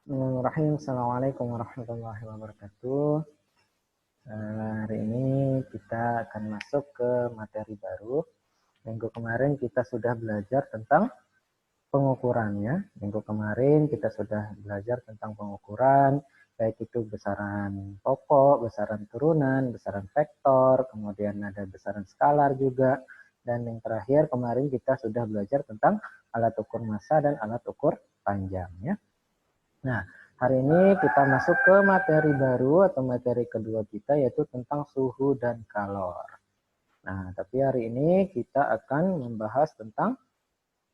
Bismillahirrahmanirrahim. Assalamualaikum warahmatullahi wabarakatuh. Hari ini kita akan masuk ke materi baru. Minggu kemarin kita sudah belajar tentang pengukurannya. Minggu kemarin kita sudah belajar tentang pengukuran, baik itu besaran pokok, besaran turunan, besaran vektor, kemudian ada besaran skalar juga. Dan yang terakhir kemarin kita sudah belajar tentang alat ukur massa dan alat ukur panjang, ya. Nah, hari ini kita masuk ke materi baru atau materi kedua kita, yaitu tentang suhu dan kalor. Nah, tapi hari ini kita akan membahas tentang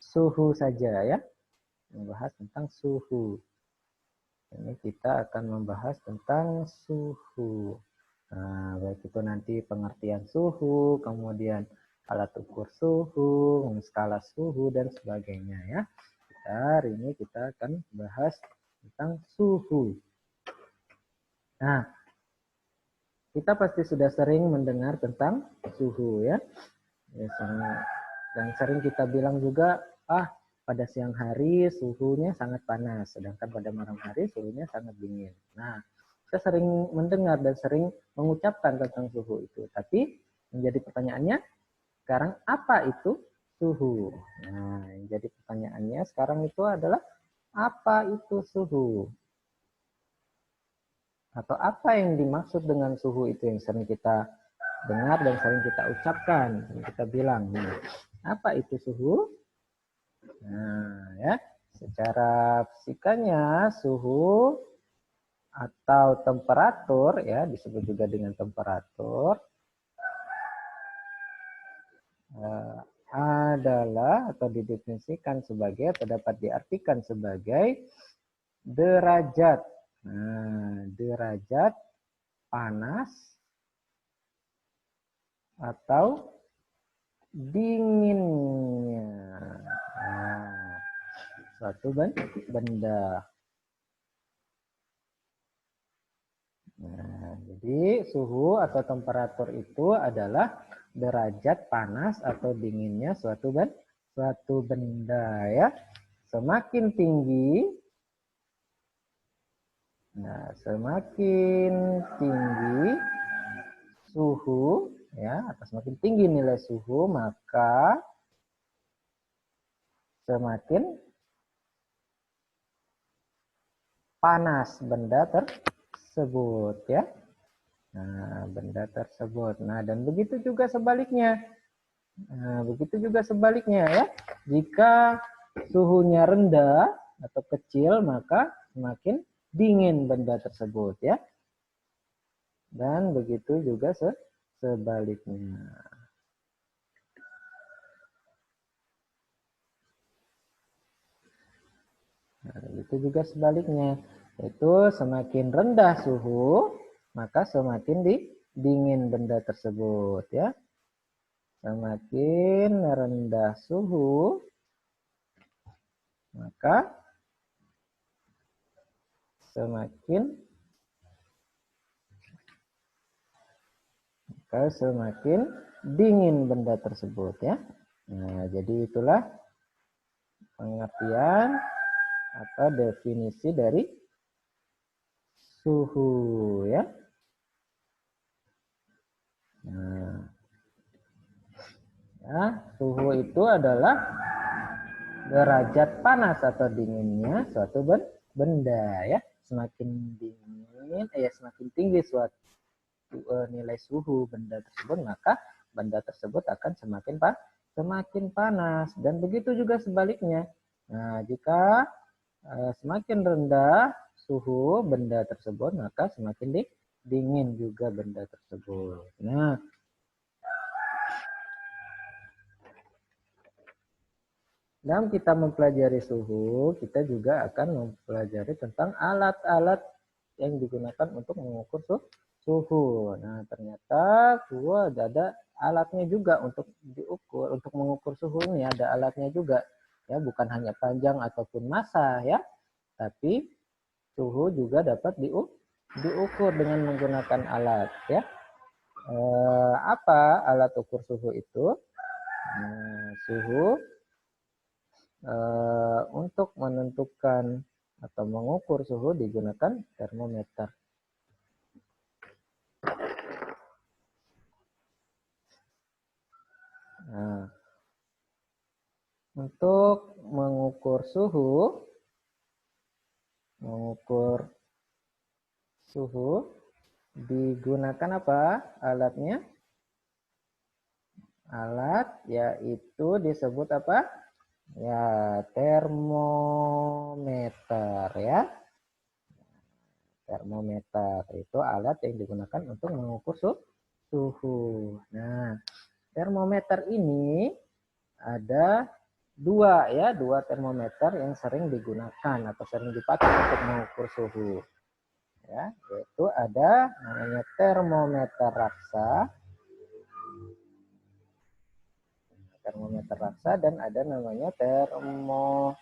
suhu saja, ya. Membahas tentang suhu. Ini kita akan membahas tentang suhu. Nah, baik itu nanti pengertian suhu, kemudian alat ukur suhu, skala suhu, dan sebagainya, ya. Hari ini kita akan bahas tentang suhu. Nah, kita pasti sudah sering mendengar tentang suhu, ya. Dan sering kita bilang juga, pada siang hari suhunya sangat panas, sedangkan pada malam hari suhunya sangat dingin. Nah, kita sering mendengar dan sering mengucapkan tentang suhu itu. Tapi menjadi pertanyaannya, sekarang apa itu suhu? Nah, yang jadi pertanyaannya sekarang itu adalah, apa itu suhu? Atau apa yang dimaksud dengan suhu itu yang sering kita dengar dan sering kita ucapkan, kita bilang, apa itu suhu? Nah, ya, secara fisikanya suhu atau temperatur, ya, disebut juga dengan temperatur, adalah atau didefinisikan sebagai atau dapat diartikan sebagai derajat. Nah, derajat panas atau dinginnya suatu benda. Nah, jadi suhu atau temperatur itu adalah derajat panas atau dinginnya suatu benda, ya. Semakin tinggi, semakin tinggi suhu, ya, atau semakin tinggi nilai suhu, maka semakin panas benda tersebut, ya. Nah, benda tersebut. Nah, dan begitu juga sebaliknya. Ya. Jika suhunya rendah atau kecil, maka semakin dingin benda tersebut, ya. Dan begitu juga sebaliknya. Nah, itu juga sebaliknya. Yaitu semakin rendah suhu, maka semakin dingin benda tersebut, ya. Semakin rendah suhu, maka semakin dingin benda tersebut, ya. Nah, jadi itulah pengertian atau definisi dari suhu, ya. Nah, ya, suhu itu adalah derajat panas atau dinginnya suatu benda, ya. Semakin dingin, semakin tinggi suatu nilai suhu benda tersebut, maka benda tersebut akan semakin panas. Dan begitu juga sebaliknya. Nah, jika semakin rendah suhu benda tersebut, maka semakin dingin juga benda tersebut. Nah, dalam kita mempelajari suhu, kita juga akan mempelajari tentang alat-alat yang digunakan untuk mengukur suhu. Nah, ternyata suhu ada alatnya juga untuk diukur, untuk mengukur suhu ini ada alatnya juga, ya, bukan hanya panjang ataupun massa, ya, tapi suhu juga dapat diukur dengan menggunakan alat, ya. Apa alat ukur suhu itu? Nah, suhu untuk menentukan atau mengukur suhu digunakan termometer. Nah, untuk mengukur suhu digunakan apa alatnya? Alat yaitu disebut apa? Ya, termometer ya. Termometer itu alat yang digunakan untuk mengukur suhu. Nah, termometer ini ada dua termometer yang sering digunakan atau sering dipakai untuk mengukur suhu. Ya, yaitu ada namanya termometer raksa dan ada namanya termometer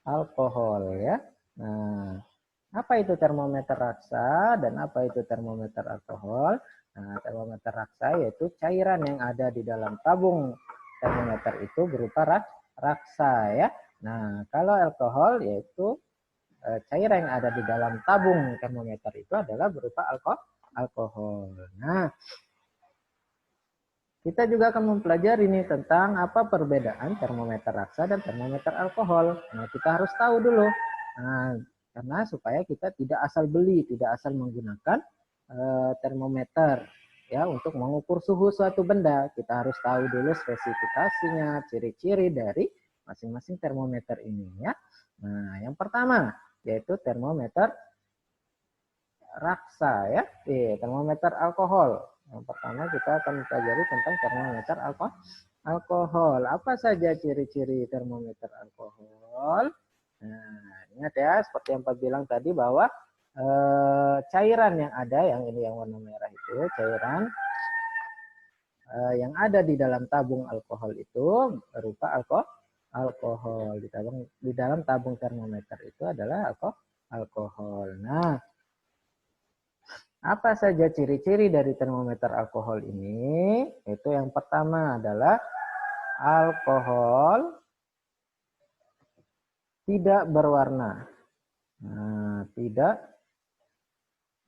alkohol ya. Nah, apa itu termometer raksa dan apa itu termometer alkohol? Nah, termometer raksa yaitu cairan yang ada di dalam tabung termometer itu berupa raksa ya. Nah, kalau alkohol yaitu cairan yang ada di dalam tabung termometer itu adalah berupa alkohol. Nah, kita juga akan mempelajari nih tentang apa perbedaan termometer raksa dan termometer alkohol. Nah, kita harus tahu dulu. Nah, karena supaya kita tidak asal beli, tidak asal menggunakan termometer ya untuk mengukur suhu suatu benda. Kita harus tahu dulu spesifikasinya, ciri-ciri dari masing-masing termometer ini ya. Nah, yang pertama yaitu termometer raksa ya, termometer alkohol. Yang pertama kita akan mempelajari tentang termometer alkohol. Apa saja ciri-ciri termometer alkohol? Nah, ingat ya, seperti yang Pak bilang tadi bahwa cairan yang ada, yang ini yang warna merah itu, cairan yang ada di dalam tabung alkohol itu berupa alkohol. Di dalam tabung termometer itu adalah alkohol. Nah, apa saja ciri-ciri dari termometer alkohol ini? Itu yang pertama adalah alkohol tidak berwarna. Nah, tidak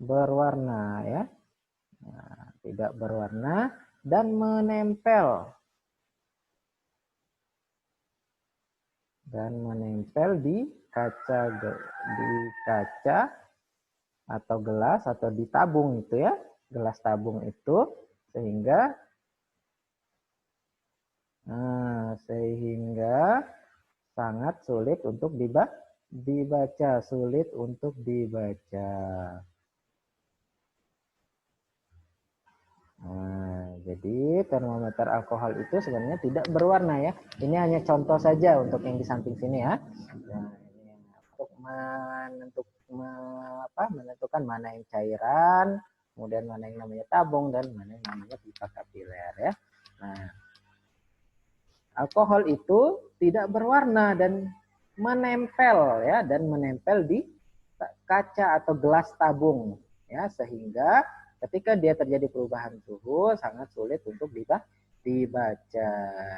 berwarna ya. Nah, tidak berwarna dan menempel. Di kaca atau gelas atau di tabung itu ya, gelas tabung itu sehingga sangat sulit untuk dibaca, Nah, jadi termometer alkohol itu sebenarnya tidak berwarna ya. Ini hanya contoh saja untuk yang di samping sini ya. Nah, ini untuk menentukan mana yang cairan, kemudian mana yang namanya tabung dan mana yang namanya pipa kapiler ya. Nah, alkohol itu tidak berwarna dan menempel ya, di kaca atau gelas tabung ya, sehingga ketika dia terjadi perubahan suhu sangat sulit untuk dibaca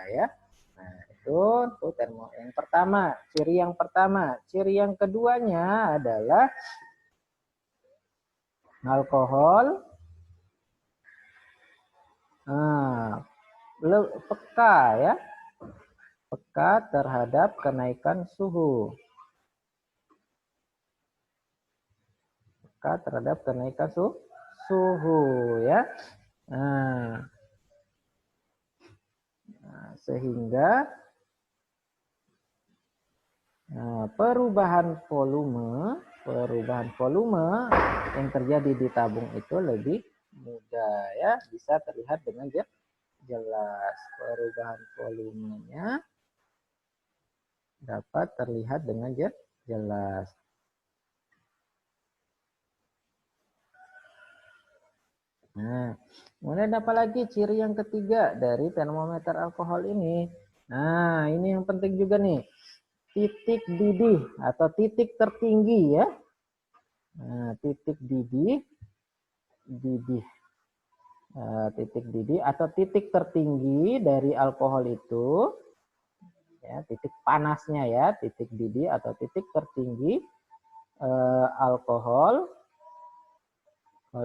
ya. Nah, itu untuk yang pertama, ciri yang pertama. Ciri yang keduanya adalah alkohol peka ya, peka terhadap kenaikan suhu. Peka terhadap kenaikan suhu ya. Nah, sehingga perubahan volume yang terjadi di tabung itu lebih mudah ya, bisa terlihat dengan jelas. Perubahan volumenya dapat terlihat dengan jelas. Nah, kemudian apa lagi ciri yang ketiga dari termometer alkohol ini? Nah, ini yang penting juga nih. Titik didih atau titik tertinggi ya. Nah, titik didih atau titik tertinggi dari alkohol itu ya, titik panasnya ya, titik didih atau titik tertinggi alkohol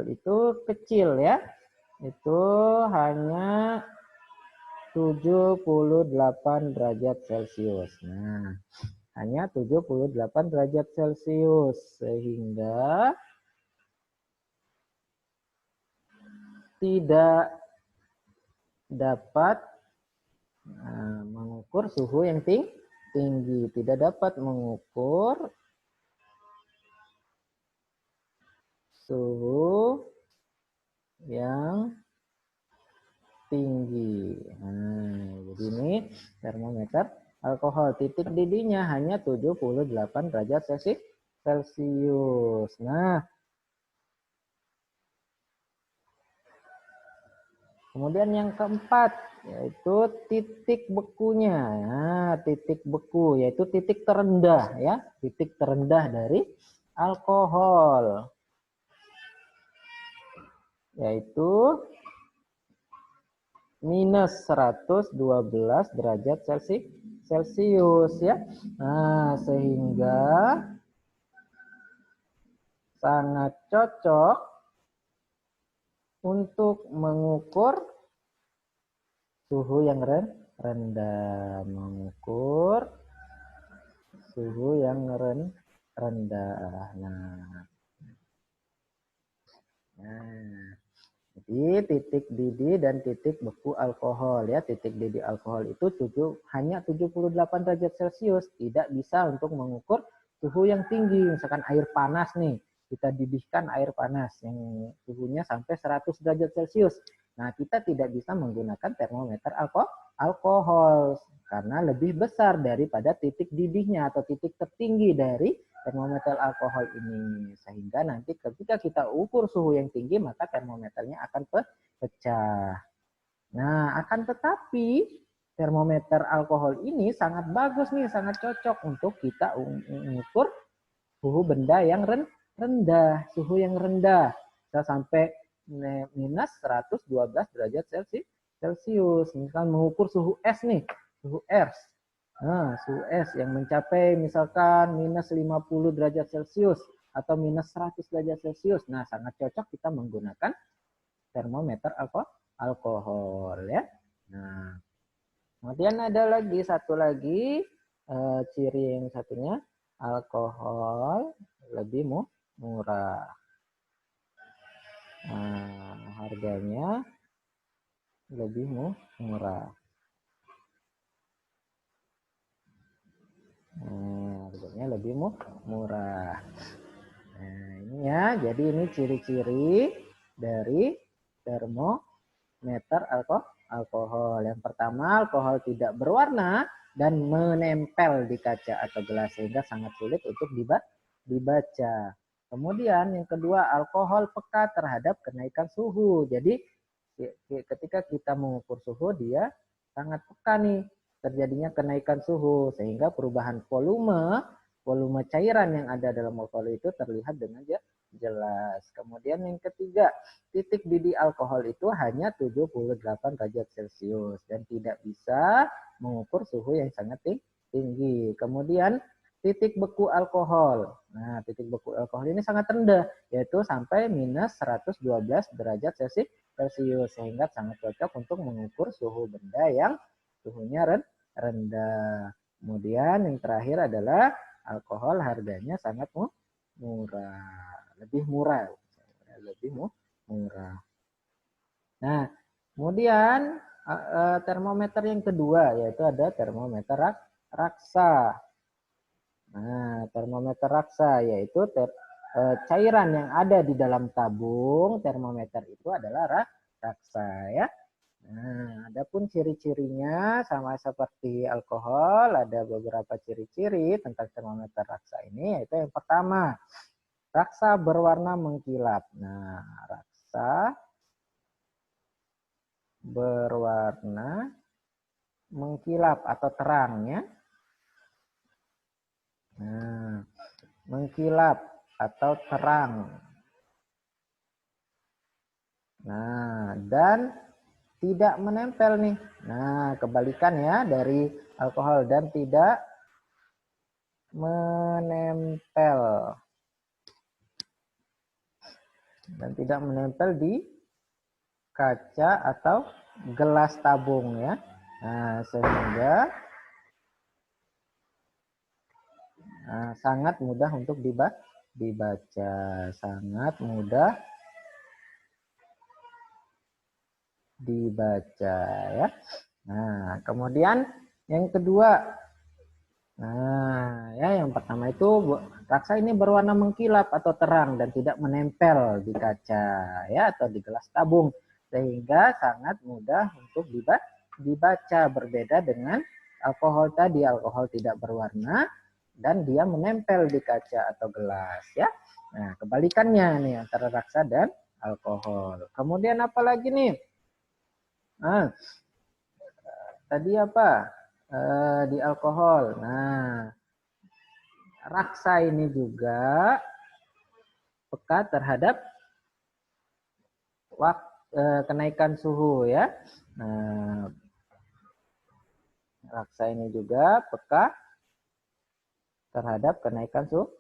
itu kecil ya, itu hanya 78 derajat Celcius. Nah, hanya 78 derajat Celcius, sehingga tidak dapat mengukur suhu yang tinggi, tidak dapat mengukur suhu yang tinggi. Nah, jadi ini termometer alkohol, titik didihnya hanya 78 derajat Celcius. Nah, kemudian yang keempat yaitu titik bekunya. Nah, titik beku yaitu titik terendah ya, titik terendah dari alkohol, yaitu minus 112 derajat Celcius ya. Nah, sehingga sangat cocok untuk mengukur suhu yang rendah, mengukur suhu yang rendah. Nah, jadi titik didih dan titik beku alkohol ya, titik didih alkohol itu hanya 78 derajat Celcius, tidak bisa untuk mengukur suhu yang tinggi. Misalkan air panas nih, kita didihkan air panas yang suhunya sampai 100 derajat Celcius. Nah, kita tidak bisa menggunakan termometer alkohol karena lebih besar daripada titik didihnya atau titik tertinggi dari termometer alkohol ini, sehingga nanti ketika kita ukur suhu yang tinggi maka termometernya akan pecah. Nah, akan tetapi termometer alkohol ini sangat bagus nih, sangat cocok untuk kita mengukur suhu benda yang rendah, suhu yang rendah bisa sampai minus 112 derajat Celcius. Misalkan mengukur suhu es nih, suhu es. Nah, suhu es yang mencapai misalkan minus 50 derajat Celcius atau minus 100 derajat Celcius. Nah, sangat cocok kita menggunakan termometer alkohol ya. Nah, kemudian ada lagi satu lagi ciri yang satunya, alkohol lebih murah. Nah, harganya lebih murah. Nah, harganya lebih murah. Nah, ini ya, jadi ini ciri-ciri dari termometer alkohol. Yang pertama, alkohol tidak berwarna dan menempel di kaca atau gelas sehingga sangat sulit untuk dibaca. Kemudian yang kedua, alkohol peka terhadap kenaikan suhu. Jadi ketika kita mengukur suhu, dia sangat peka nih terjadinya kenaikan suhu, sehingga perubahan volume cairan yang ada dalam alkohol itu terlihat dengan jelas. Kemudian yang ketiga, titik didih alkohol itu hanya 78 derajat Celcius dan tidak bisa mengukur suhu yang sangat tinggi. Kemudian titik beku alkohol. Nah, titik beku alkohol ini sangat rendah, yaitu sampai minus 112 derajat Celcius, sehingga sangat cocok untuk mengukur suhu benda yang suhunya rendah. Kemudian yang terakhir adalah alkohol harganya sangat murah, lebih murah. Nah, kemudian termometer yang kedua yaitu ada termometer raksa. Nah, termometer raksa yaitu cairan yang ada di dalam tabung termometer itu adalah raksa ya. Nah, adapun ciri-cirinya sama seperti alkohol, ada beberapa ciri-ciri tentang termometer raksa ini, yaitu yang pertama, raksa berwarna mengkilap. Nah, raksa berwarna mengkilap atau terangnya. Nah, mengkilap atau terang. Nah, dan tidak menempel nih. Nah, kebalikan ya dari alkohol dan tidak menempel di kaca atau gelas tabung ya. Nah, sehingga sangat mudah untuk dibaca, sangat mudah dibaca ya. Nah, kemudian yang kedua, nah ya yang pertama itu raksa ini berwarna mengkilap atau terang dan tidak menempel di kaca ya atau di gelas tabung sehingga sangat mudah untuk dibaca, berbeda dengan alkohol tadi. Alkohol tidak berwarna dan dia menempel di kaca atau gelas ya. Nah, kebalikannya nih antara raksa dan alkohol. Kemudian apa lagi nih? Nah, tadi apa? Di alkohol. Nah, raksa ini juga peka terhadap kenaikan suhu ya. Nah, raksa ini juga peka terhadap kenaikan suhu.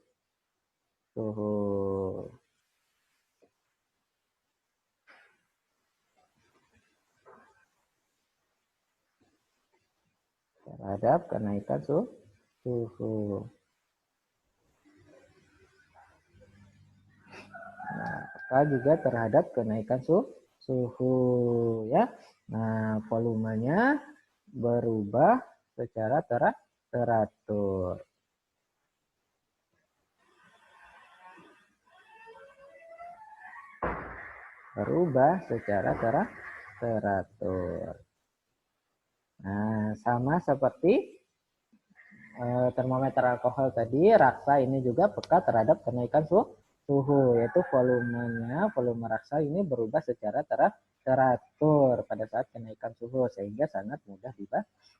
Terhadap kenaikan suhu. Nah, peka juga terhadap kenaikan suhu ya. Nah, volumenya berubah secara teratur. Berubah secara teratur. Nah, sama seperti termometer alkohol tadi, raksa ini juga peka terhadap kenaikan suhu, yaitu volume raksa ini berubah secara teratur pada saat kenaikan suhu, sehingga sangat mudah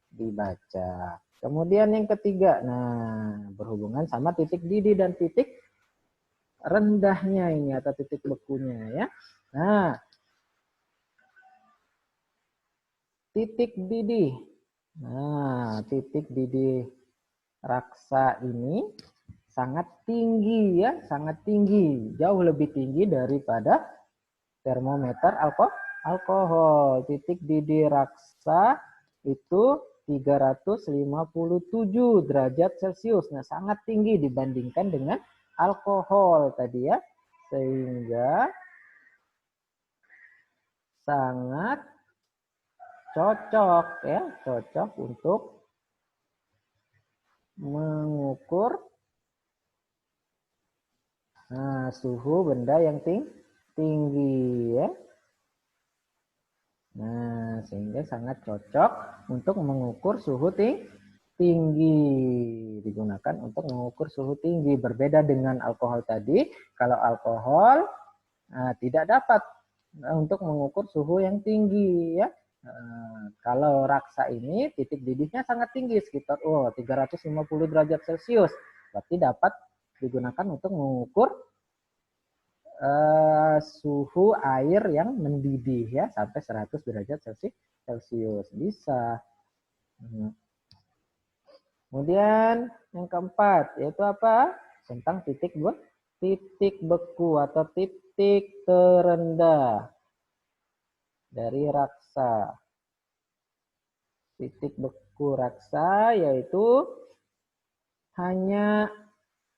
dibaca. Kemudian yang ketiga, nah berhubungan sama titik didih dan titik rendahnya ini atau titik bekunya ya. Nah, titik didih. Nah, titik didih raksa ini sangat tinggi ya, sangat tinggi, jauh lebih tinggi daripada termometer alkohol. Titik didih raksa itu 357 derajat Celcius. Nah, sangat tinggi dibandingkan dengan alkohol tadi ya. Sehingga sangat cocok ya, cocok untuk mengukur suhu benda yang tinggi ya. Nah, sehingga sangat cocok untuk mengukur suhu tinggi, digunakan untuk mengukur suhu tinggi. Berbeda dengan alkohol tadi, kalau alkohol tidak dapat untuk mengukur suhu yang tinggi ya. Kalau raksa ini titik didihnya sangat tinggi, sekitar 350 derajat Celcius. Berarti dapat digunakan untuk mengukur suhu air yang mendidih ya sampai 100 derajat Celcius. Bisa. Kemudian yang keempat yaitu apa? Tentang titik beku atau titik terendah dari raksa. Titik beku raksa yaitu hanya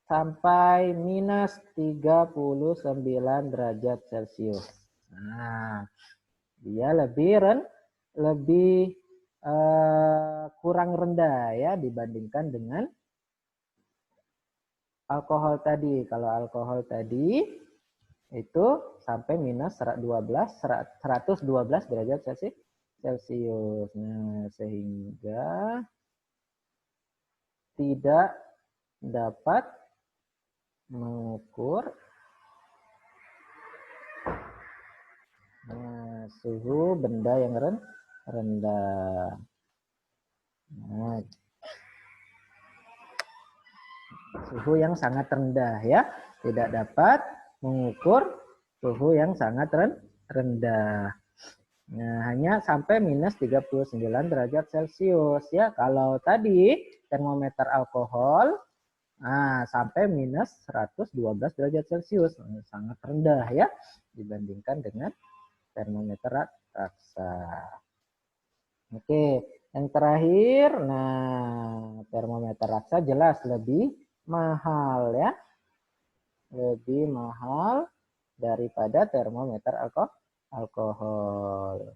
sampai minus 39 derajat Celcius. Nah, dia lebih kurang rendah ya dibandingkan dengan alkohol tadi. Kalau alkohol tadi itu sampai minus 112 derajat Celcius. Nah, sehingga tidak dapat mengukur suhu benda yang rendah. Nah, suhu yang sangat rendah ya, tidak dapat mengukur suhu yang sangat rendah. Nah, hanya sampai minus 39 derajat Celcius ya. Kalau tadi termometer alkohol sampai minus 112 derajat Celcius. Sangat rendah ya dibandingkan dengan termometer raksa. Oke, yang terakhir, nah termometer raksa jelas lebih mahal ya. Lebih mahal daripada termometer alkohol.